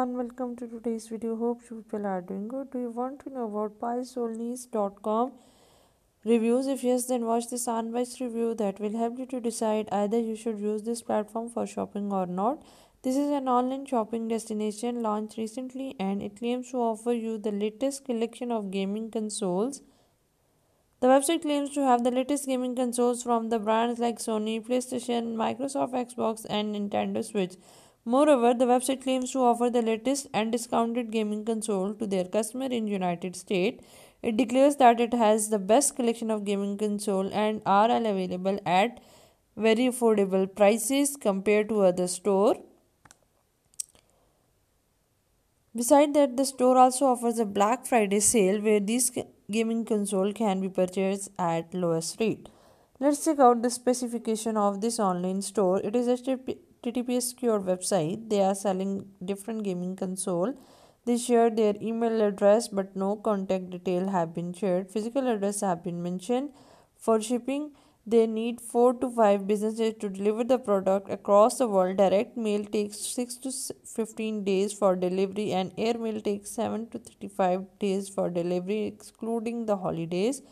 everyone, welcome to today's video. Hope you people are doing good. Do you want to know about PiSolnews.com reviews? If yes, then watch this unbiased review that will help you to decide either you should use this platform for shopping or not. This is an online shopping destination launched recently and it claims to offer you the latest collection of gaming consoles. The website claims to have the latest gaming consoles from the brands like Sony, PlayStation, Microsoft Xbox, and Nintendo Switch. Moreover, the website claims to offer the latest and discounted gaming console to their customer in United States. It declares that it has the best collection of gaming console and are all available at very affordable prices compared to other store. Besides that, the store also offers a Black Friday sale where these gaming console can be purchased at lowest rate. Let's check out the specification of this online store. It is a HTTPS secure website. They are selling different gaming console. They share their email address but no contact detail have been shared. Physical address have been mentioned. For shipping, they need 4 to 5 businesses to deliver the product across the world. Direct mail takes 6 to 15 days for delivery and air mail takes 7 to 35 days for delivery excluding the holidays.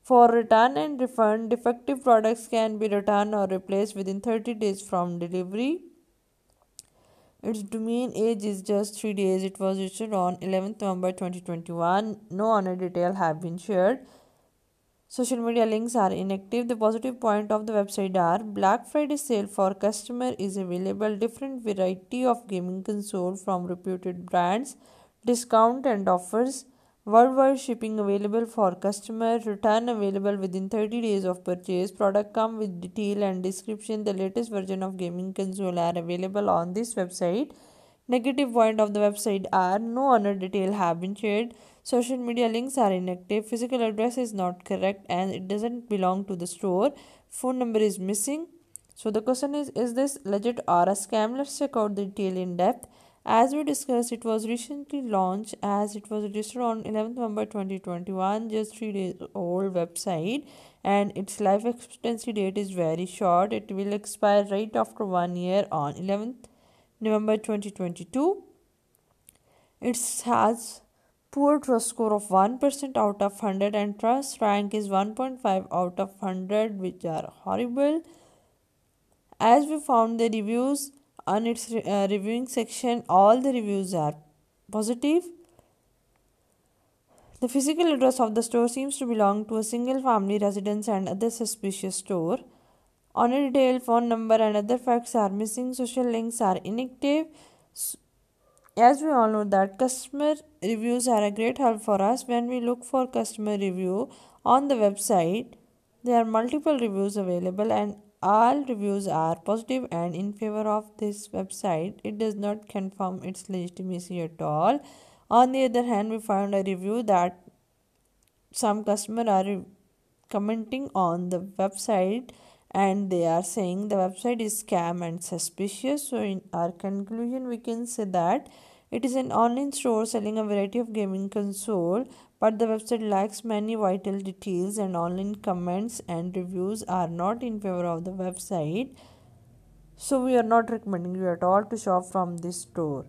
For return and refund, defective products can be returned or replaced within 30 days from delivery. Its domain age is just 3 days. It was issued on 11th November 2021. No honor detail have been shared. Social media links are inactive. The positive point of the website are Black Friday sale for customer is available. Different variety of gaming console from reputed brands. Discount and offers. Worldwide shipping available for customer. Return available within 30 days of purchase. Product come with detail and description. The latest version of gaming console are available on this website. Negative point of the website are no honor detail have been shared. Social media links are inactive. Physical address is not correct and it doesn't belong to the store. Phone number is missing. So the question is this legit or a scam? Let's check out the detail in depth. As we discussed, it was recently launched as it was registered on 11th November 2021, just 3 days old website, and its life expectancy date is very short. It will expire right after 1 year on 11th November 2022. It has poor trust score of 1% out of 100 and trust rank is 1.5 out of 100, which are horrible. As we found the reviews on its reviewing section, all the reviews are positive. The physical address of the store seems to belong to a single family residence and other suspicious store. Honor detail, phone number and other facts are missing. Social links are inactive. As we all know that customer reviews are a great help for us. When we look for customer review on the website, there are multiple reviews available and all reviews are positive and in favor of this website. It does not confirm its legitimacy at all. On the other hand, we found a review that some customer are commenting on the website and they are saying the website is scam and suspicious. So in our conclusion, we can say that it is an online store selling a variety of gaming console, but the website lacks many vital details and online comments and reviews are not in favor of the website. So we are not recommending you at all to shop from this store.